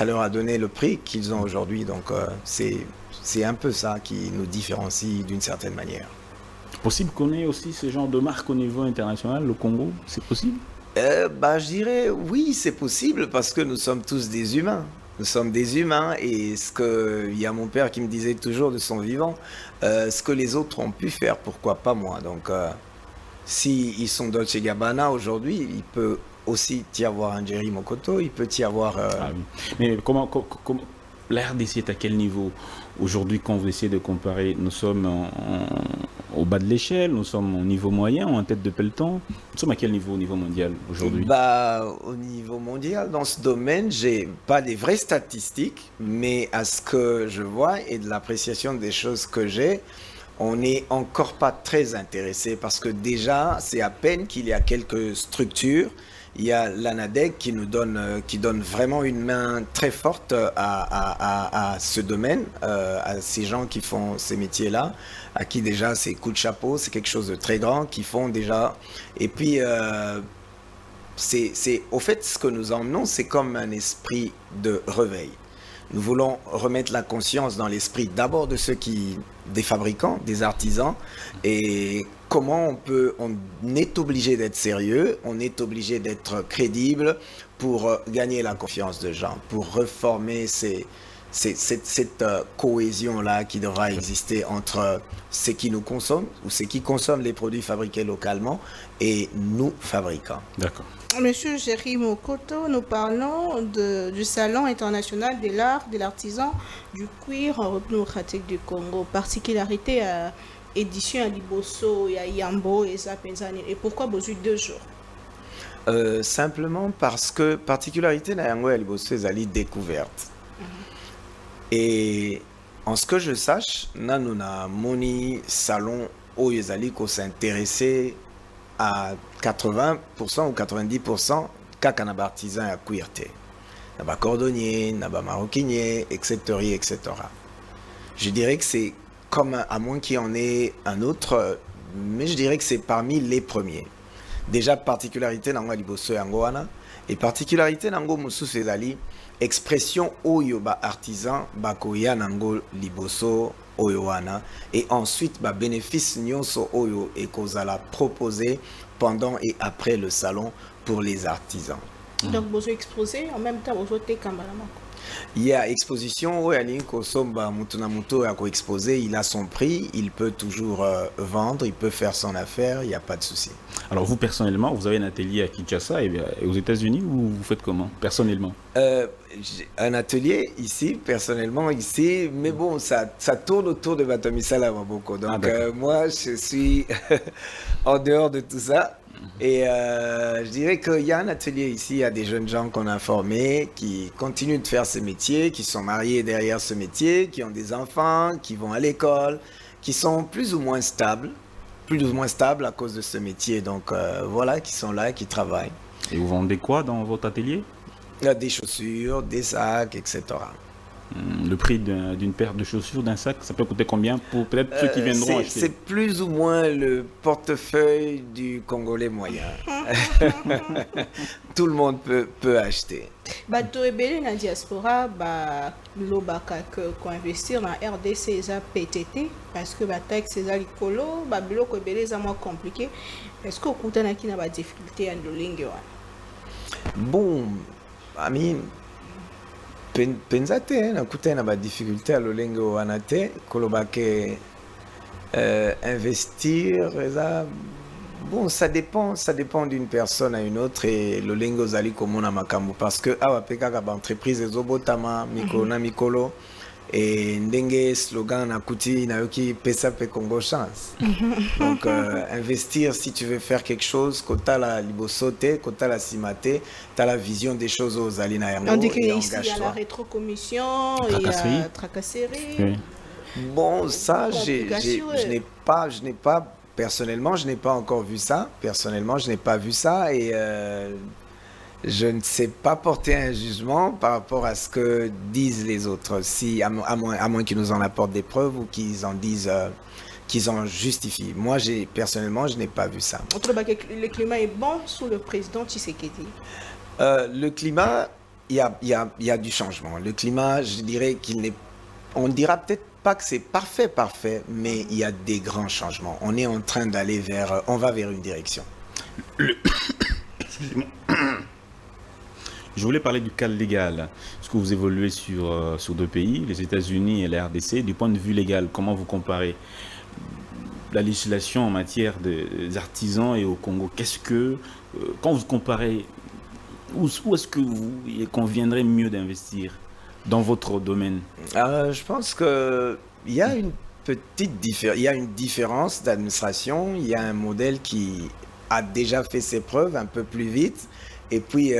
Speaker 2: leur a donné le prix qu'ils ont aujourd'hui. Donc c'est un peu ça qui nous différencie d'une certaine manière.
Speaker 3: Possible qu'on ait aussi ce genre de marque au niveau international, le Congo, c'est possible?
Speaker 2: Je dirais oui, c'est possible parce que nous sommes tous des humains. Nous sommes des humains et il y a mon père qui me disait toujours de son vivant, ce que les autres ont pu faire, pourquoi pas moi. Donc si ils sont Dolce Gabbana aujourd'hui, il peut aussi y avoir un Jerry Mokoto, il peut y avoir...
Speaker 3: Ah oui. Mais comment la RDC est à quel niveau aujourd'hui quand vous essayez de comparer? Nous sommes au bas de l'échelle, nous sommes au niveau moyen ou en tête de peloton? Nous sommes à quel niveau au niveau mondial aujourd'hui?
Speaker 2: Au niveau mondial, dans ce domaine, j'ai pas les vraies statistiques, mais à ce que je vois et de l'appréciation des choses que j'ai, on n'est encore pas très intéressé parce que déjà, c'est à peine qu'il y a quelques structures. Il y a l'ANADEC qui donne vraiment une main très forte à ce domaine, à ces gens qui font ces métiers-là, à qui déjà c'est coup de chapeau, c'est quelque chose de très grand, qui font déjà. Et puis, au fait, ce que nous emmenons, c'est comme un esprit de réveil. Nous voulons remettre la conscience dans l'esprit d'abord des fabricants, des artisans, et comment on est obligé d'être sérieux, on est obligé d'être crédible pour gagner la confiance des gens, pour reformer cette cohésion-là qui devra exister entre ceux qui nous consomment ou ceux qui consomment les produits fabriqués localement et nous, fabricants.
Speaker 3: D'accord.
Speaker 1: Monsieur Jerry Mokoto, nous parlons du Salon international de l'art, de l'artisan, du cuir en République démocratique du Congo. Particularité à édition à Liboso, à Yambo et Zapenzani. Et pourquoi besoin de 2 jours?
Speaker 2: Simplement parce que particularité na yango ya Liboso ezali découverte. Et en ce que je sache, nanu na moni salon oyo ezali ko s'intéresser à 80% ou 90% kaka na ba artisan ya cuir te. Na ba cordonnier, na ba maroquinier, etc. Je dirais que c'est comme, à moins qu'il y en ait un autre, mais je dirais que c'est parmi les premiers. Déjà, particularité nango liboso yango wana, et particularité nango mosusu ezali expression oyo ba artisan bakoya nango liboso oyo wana, et ensuite ba bénéfice nyonso oyo ekozala proposé pendant et après le salon pour les artisans.
Speaker 1: Donc besoin exposé en même temps besoin te kambala moko.
Speaker 2: Il y a exposition oyo alingi kosomba mutu na mutu ya ko exposer, il a son prix, il peut toujours vendre, il peut faire son affaire, il n'y a pas de souci.
Speaker 3: Alors vous personnellement, vous avez un atelier à Kinshasa et aux États-Unis ou vous faites comment personnellement?
Speaker 2: J'ai un atelier ici, personnellement ici, mais bon, ça tourne autour de Bato Misala Maboko. Donc moi, je suis en dehors de tout ça. Et je dirais qu'il y a un atelier ici, il y a des jeunes gens qu'on a formés, qui continuent de faire ce métier, qui sont mariés derrière ce métier, qui ont des enfants, qui vont à l'école, qui sont plus ou moins stables à cause de ce métier. Donc voilà, qui sont là, qui travaillent.
Speaker 3: Et vous vendez quoi dans votre atelier?
Speaker 2: Des chaussures, des sacs, etc.
Speaker 3: Le prix d'une paire de chaussures, d'un sac, ça peut coûter combien pour peut-être ceux qui viendront acheter?
Speaker 2: C'est plus ou moins le portefeuille du Congolais moyen. Tout le monde peut acheter.
Speaker 1: Bato ebele na diaspora lobaka ko investir na RDC eza PTT parce que ba taxe eza likolo, ba biloko ebele eza moins compliqué. Est-ce que okutanaki na ba difficulté ya ndolenge wana?
Speaker 2: Bon, ami penza te nakutani na ba difficulté ya lolenge wana te koloba ke investir eza bon, ça dépend d'une personne à une autre et lolenge ozali komona makambo parce que awa pe kaka ba entreprise ezobotama mikolo na mikolo et ndenge slogan nakuti nayoki pesa pe Congo chance. Donc investir, si tu veux faire quelque chose, kota la liboso te, kota la simate, tu as la vision des choses aux alina yango.
Speaker 1: On dit qu'il y a la rétrocommission, il y a tracasserie.
Speaker 3: Oui.
Speaker 2: Bon, ça je n'ai pas personnellement, je n'ai pas encore vu ça. Personnellement, je n'ai pas vu ça et Je ne sais pas porter un jugement par rapport à ce que disent les autres, si, à moins qu'ils nous en apportent des preuves ou qu'ils en disent, qu'ils en justifient. Moi, personnellement, je n'ai pas vu ça.
Speaker 1: On trouve que le climat est bon sous le président Tshisekedi.
Speaker 2: Le climat, il y a du changement. Le climat, je dirais qu'il n'est... On ne dira peut-être pas que c'est parfait, mais il y a des grands changements. On est en train d'aller vers... On va vers une direction.
Speaker 3: Excusez-moi. Je voulais parler du cadre légal, parce que vous évoluez sur 2 pays, les États-Unis et la RDC. Du point de vue légal, comment vous comparez la législation en matière des artisans et au Congo? Qu'est-ce que, quand vous comparez, où est-ce que il conviendrait mieux d'investir dans votre domaine?
Speaker 2: Je pense que il y a une il y a une différence d'administration. Il y a un modèle qui a déjà fait ses preuves un peu plus vite, et puis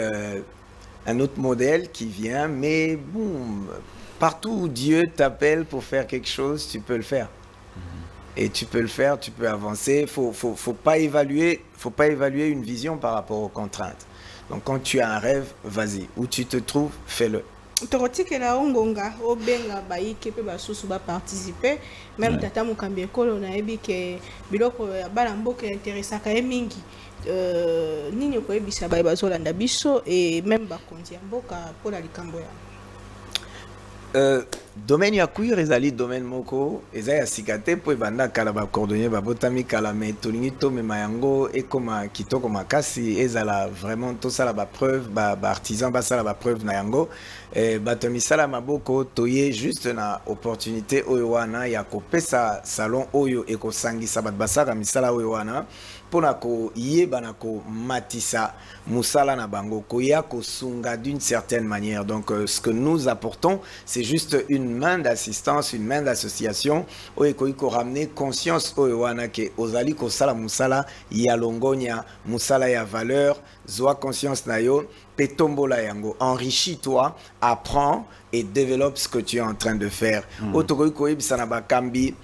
Speaker 2: un autre modèle qui vient. Mais bon, partout où Dieu t'appelle pour faire quelque chose, tu peux le faire. Et tu peux le faire, tu peux avancer. Faut pas évaluer une vision par rapport aux contraintes. Donc quand tu as un rêve, vas-y. Où tu te trouves, fais-le.
Speaker 1: tokotikela ongonga obenga bayike mpe basusu baparticipe même tata mokambi ekolo nayebi ke biloko ya bana mboka interesaka ye mingi nini okoyebisa baye bazolanda biso et même bakonzi ya mboka mpona likambo ya
Speaker 2: domaine ya cuir ezali domaine moko eza ya sika te mpo ebanda kala bacordonnier babotami kala me tolingi tomema yango ekoma kitoko makasi ezala vraiment tosala bapreuve baartisan basala bapreuve na yango bato ya misala maboko toye juste na opportunité oyo wana ya kopesa salon oyo ekosangisa bato basala misala oyo wana mpona koyeba na komatisa musala na bango koya kosunga d'une certaine manière. Donc ce que nous apportons, c'est juste une main d'assistance, une main d'association oyo ekoki koramener conscience oyo wana ke ozali kosala musala ya longonya musala ya valeur, zwa conscience na yo pe tombola yango, enrichis-toi, apprends et développe ce que tu es en train de faire. Otokoki koyebisa na bakambi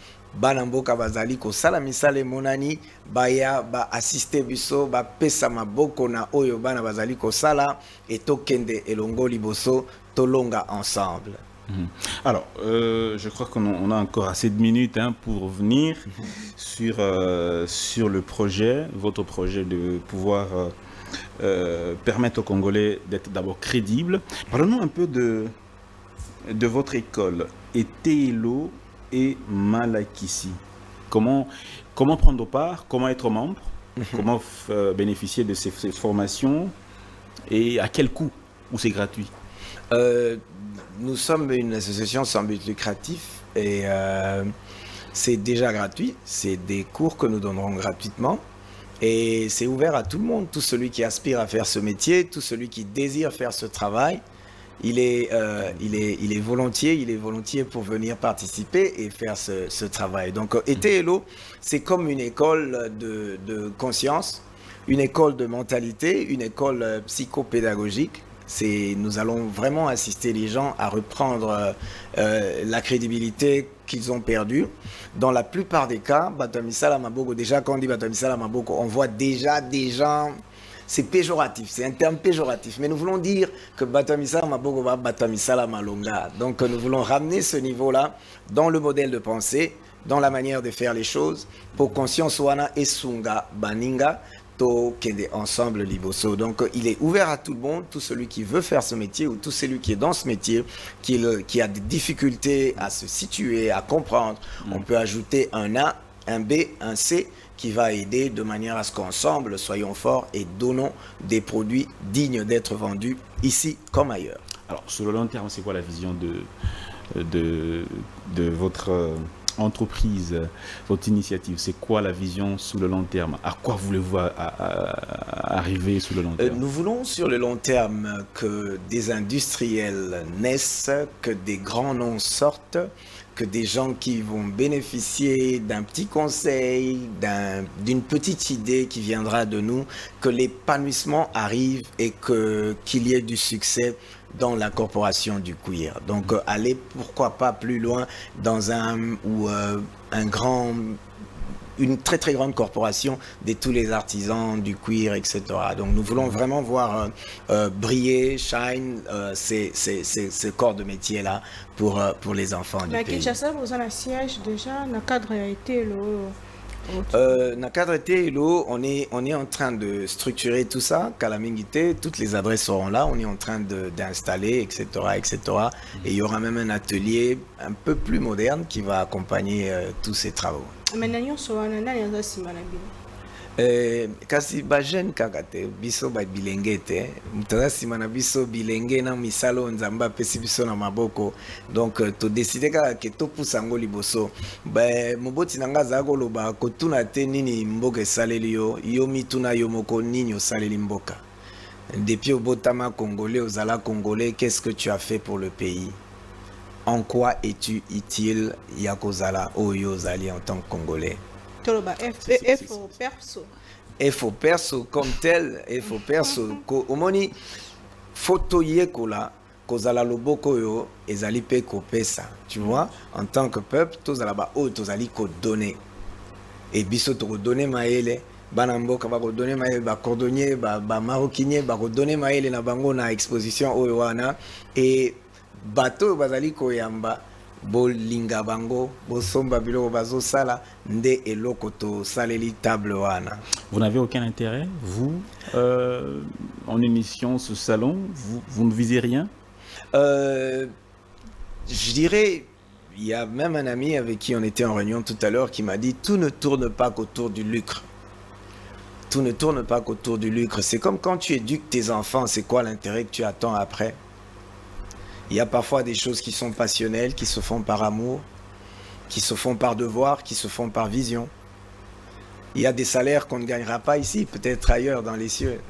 Speaker 2: bana mboka bazali kosala misala emonani baya baassiste biso bapesa maboko na oyo bana bazali kosala et tokende elongo liboso tolonga ensemble.
Speaker 3: Alors, je crois qu'on a encore assez de minutes pour revenir sur le projet, votre projet de pouvoir permettre aux Congolais d'être d'abord crédibles. Parlons-nous un peu de votre école, ETELO et Malakisi. Comment prendre part, comment être membre, comment bénéficier de ces formations et à quel coût, ou c'est gratuit?
Speaker 2: Nous sommes une association sans but lucratif et c'est déjà gratuit. C'est des cours que nous donnerons gratuitement et c'est ouvert à tout le monde, tout celui qui aspire à faire ce métier, tout celui qui désire faire ce travail. Il est volontiers pour venir participer et faire ce travail. Donc ETELO, c'est comme une école de conscience, une école de mentalité, une école psychopédagogique. Nous allons vraiment assister les gens à reprendre la crédibilité qu'ils ont perdue. Dans la plupart des cas, Batamisala Maboko, déjà quand on dit Batamisala Maboko, on voit déjà des gens... C'est péjoratif, c'est un terme péjoratif. Mais nous voulons dire que Batamisala Maboko va Batamisala Malonga. Donc nous voulons ramener ce niveau-là dans le modèle de pensée, dans la manière de faire les choses, pour conscience wana et sunga baninga to kende ensemble liboso. Donc il est ouvert à tout le monde, tout celui qui veut faire ce métier ou tout celui qui est dans ce métier, qui a des difficultés à se situer, à comprendre. On peut ajouter un A, un B, un C, qui va aider de manière à ce qu'ensemble, soyons forts et donnons des produits dignes d'être vendus ici comme ailleurs.
Speaker 3: Alors, sur le long terme, c'est quoi la vision de votre entreprise, votre initiative? C'est quoi la vision sur le long terme? À quoi voulez-vous arriver sur le long terme?
Speaker 2: Nous voulons sur le long terme que des industriels naissent, que des grands noms sortent, que des gens qui vont bénéficier d'un petit conseil, d'une petite idée qui viendra de nous, que l'épanouissement arrive et qu'il y ait du succès dans la corporation du cuir. Donc aller pourquoi pas plus loin dans un grand une très très grande corporation de tous les artisans du cuir, etc. Donc nous voulons vraiment voir briller, shine ce corps de métier-là pour les enfants du pays.
Speaker 1: Kinshasa, vous avez un siège déjà, dans le cadre a été
Speaker 2: Dans le cadre TLO, on est en train de structurer tout ça. Kalamingité, toutes les adresses seront là. On est en train d'installer, etc., etc. Et il y aura même un atelier un peu plus moderne qui va accompagner tous ces travaux.
Speaker 1: Maintenant,
Speaker 2: kasi bajeune kaka te biso babilenge te moto aza nsima na biso bilenge na misala oyo nzambe apesi biso na maboko donc todeside kaka ke topusa yango liboso moboti na nga azala koloba kotuna te nini mboka esaleli yo mituna yo moko nini osaleli mboka depuis obotama congolais ozala congolais, qu'est-ce que tu as fait pour le pays, en quoi es-tu utile ya kozala oyo ozali en tant que congolais. Faut perso comme tel, faut perso omoni photo yekola kozala loboko yo ezali pe kopesa, tu vois, en tant que peuple tozala ba o tozali ko donner et biso to donner maele bana mboka ba ko donner maele ba cordonnier ba maroquinier ba ko donner maele na bango na exposition oyo wana et bato bazali ko yamba bolinga bango bosomba biloko bazosala nde eloko to saleli table wana.
Speaker 3: Vous n'avez aucun intérêt, vous, en émission, ce salon, vous ne visez rien?
Speaker 2: Je dirais, il y a même un ami avec qui on était en réunion tout à l'heure qui m'a dit tout ne tourne pas qu'autour du lucre. Tout ne tourne pas qu'autour du lucre. C'est comme quand tu éduques tes enfants, c'est quoi l'intérêt que tu attends après? Il y a parfois des choses qui sont passionnelles, qui se font par amour, qui se font par devoir, qui se font par vision. Il y a des salaires qu'on ne gagnera pas ici, peut-être ailleurs dans les cieux.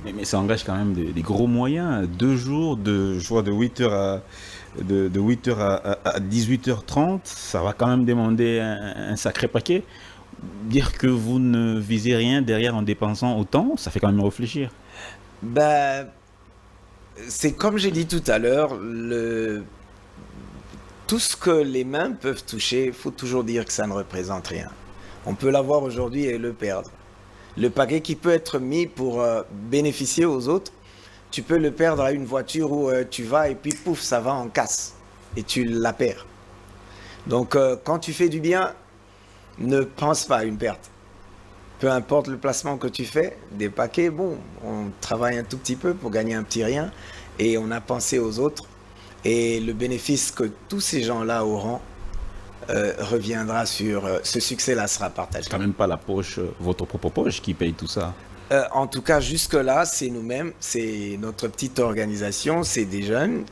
Speaker 3: Mais ça engage quand même des gros moyens. 2 jours de 8h à 18h30, ça va quand même demander un sacré paquet. Dire que vous ne visez rien derrière en dépensant autant, ça fait quand même réfléchir.
Speaker 2: C'est comme j'ai dit tout à l'heure, tout ce que les mains peuvent toucher, il faut toujours dire que ça ne représente rien. On peut l'avoir aujourd'hui et le perdre. Le paquet qui peut être mis pour bénéficier aux autres, tu peux le perdre à une voiture où tu vas et puis pouf, ça va en casse et tu la perds. Donc quand tu fais du bien, ne pense pas à une perte. Peu importe le placement que tu fais, des paquets, bon, on travaille un tout petit peu pour gagner un petit rien et on a pensé aux autres. Et le bénéfice que tous ces gens-là auront reviendra sur... ce succès-là sera partagé.
Speaker 3: Quand même pas la poche, votre propre poche qui paye tout ça.
Speaker 2: En tout cas, jusque-là, c'est nous-mêmes, c'est notre petite organisation, c'est des jeunes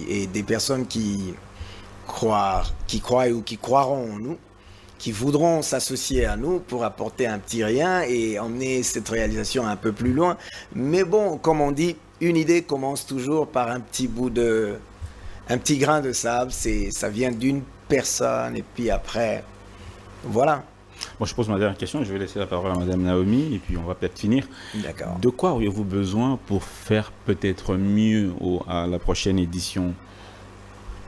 Speaker 2: et des personnes qui croient ou qui croiront en nous, qui voudront s'associer à nous pour apporter un petit rien et emmener cette réalisation un peu plus loin. Mais bon, comme on dit, une idée commence toujours par un petit grain de sable. Ça vient d'une personne et puis après, voilà.
Speaker 3: Bon, je pose ma dernière question, je vais laisser la parole à Madame Naomi et puis on va peut-être finir.
Speaker 2: D'accord.
Speaker 3: De quoi auriez-vous besoin pour faire peut-être mieux à la prochaine édition?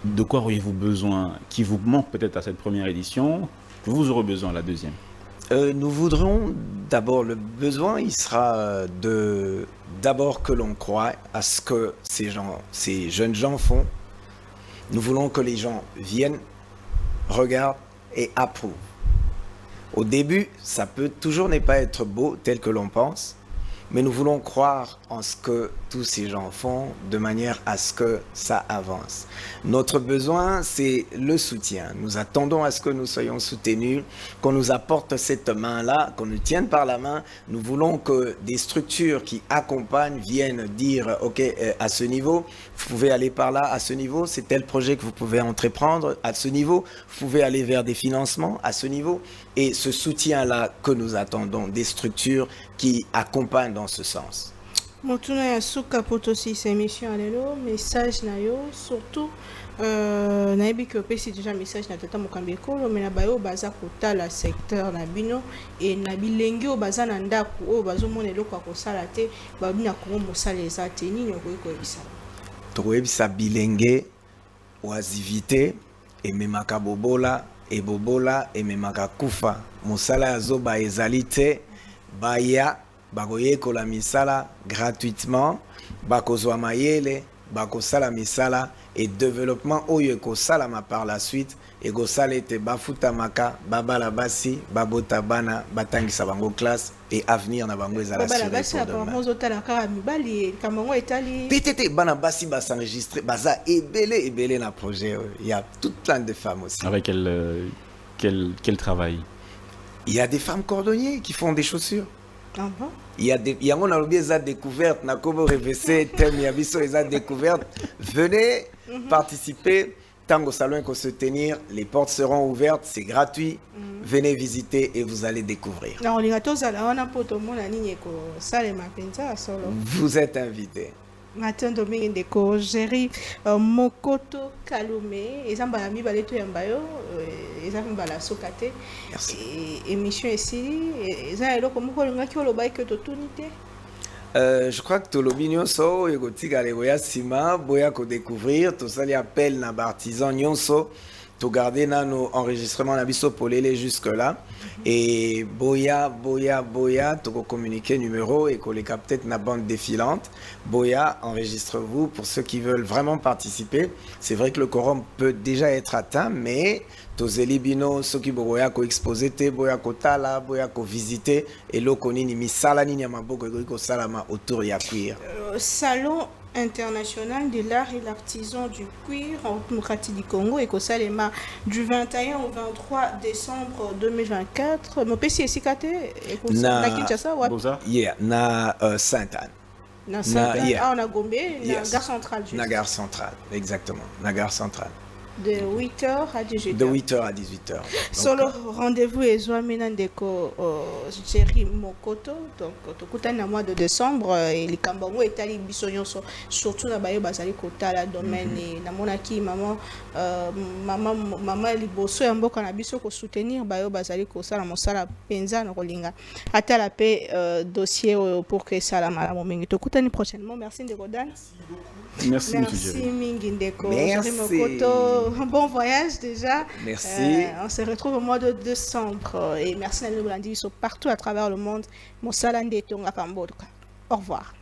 Speaker 3: De quoi auriez-vous besoin qui vous manque peut-être à cette première édition? Vous aurez besoin à la deuxième?
Speaker 2: Nous voudrons d'abord, le besoin, il sera d'abord que l'on croit à ce que ces jeunes gens font. Nous voulons que les gens viennent, regardent et approuvent. Au début, ça peut toujours ne pas être beau tel que l'on pense, mais nous voulons croire en ce que tous ces gens font de manière à ce que ça avance. Notre besoin, c'est le soutien. Nous attendons à ce que nous soyons soutenus, qu'on nous apporte cette main-là, qu'on nous tienne par la main. Nous voulons que des structures qui accompagnent viennent dire « Ok, à ce niveau, vous pouvez aller par là, à ce niveau, c'est tel projet que vous pouvez entreprendre, à ce niveau, vous pouvez aller vers des financements, à ce niveau. » Et ce soutien-là que nous attendons, des structures qui accompagnent dans ce sens.
Speaker 1: Motuna ya suka potosi cette émission alelo message na yo surtout nayebi ki opesi déjà message na tata mokambi ekolo mais na bayo baza kotala secteur na bino et na bilengi o baza na ndaku o bazomona eloko ya kosala te babina kongo mosala eza te nini okoki koyebisa?
Speaker 2: Tokoyebisa bilenge oazivite ememaka bobola ebobola ememaka kufa mosala ya zoba ezali te baya bakoyekola misala gratuitement bakozwa mayele bakosala misala et développement oyo ekosalama par la suite ekosala ete bafutamaka babala basi babota bana batangisa bango classe et avenir na bango ezala peut-être bana basi s'enregistrer baza ebele na projet il y a tout plein de femmes aussi.
Speaker 3: Avec quel travail?
Speaker 2: Il y a des femmes cordonniers qui font des chaussures.
Speaker 1: Ah bon?
Speaker 2: Il y a on a oublié les découvertes na kobo RVC thème ya biso les découvertes. Venez participer tant au salon qu'on se tenir, les portes seront ouvertes, c'est gratuit. Venez visiter et vous allez découvrir. Vous êtes invités.
Speaker 1: Matin Domingue Ndeko Jerry Mokoto Kalume ezamba la mibale to yambayo ezamba la sokate émission ici ezalo comme ko ngaki oloba ke to tunité.
Speaker 2: Je crois que tolobi nyonso ekotika leko ya sima boya ko découvrir to sali appel na artisan nyonso to garder na nos enregistrements na biso polele jusque là et boya to communiquer numéro et les peut-être na bande défilante boya enregistre-vous pour ceux qui veulent vraiment participer. C'est vrai que le quorum peut déjà être atteint mais tozeli bino soki boya ko exposer te boya ko tala boya ko visiter et loko nini misala nini ya maboko ko salama autour ya cuir.
Speaker 1: Salon international de l'art et l'artisan du cuir en démocratie du Congo et Kosalema du 21 au 23 décembre 2024. Mon PC est cicaté et na Kinshasa ou
Speaker 2: na Sainte-Anne.
Speaker 1: Na Sainte-Anne. Ah, on a Gombe, na Gare Centrale.
Speaker 2: Na Gare Centrale, exactement. Na Gare Centrale.
Speaker 1: De 8h à 18h.
Speaker 2: De 8h à 18h.
Speaker 1: Solo rendez-vous et Zoamina Ndeko Jerry Mokoto. Donc, tout le mois de décembre, et les Kambango et Tali Bissonyon surtout na Bayo Bazali Kota, la domaine et na Monaki, maman Liboso et Mboka na Bisso ko soutenir Bayo Bazali Kosa, la Mosala Penza, na Rolinga. Ata la paix dossier pour que ça la malamo mingi. Tokutani prochainement. Merci Ndekodan.
Speaker 3: Merci
Speaker 1: Mingi Ndeko Jerry Mokoto. Bon voyage déjà.
Speaker 2: Merci.
Speaker 1: On se retrouve au mois de décembre. Et merci à nous partout à travers le monde. Au revoir.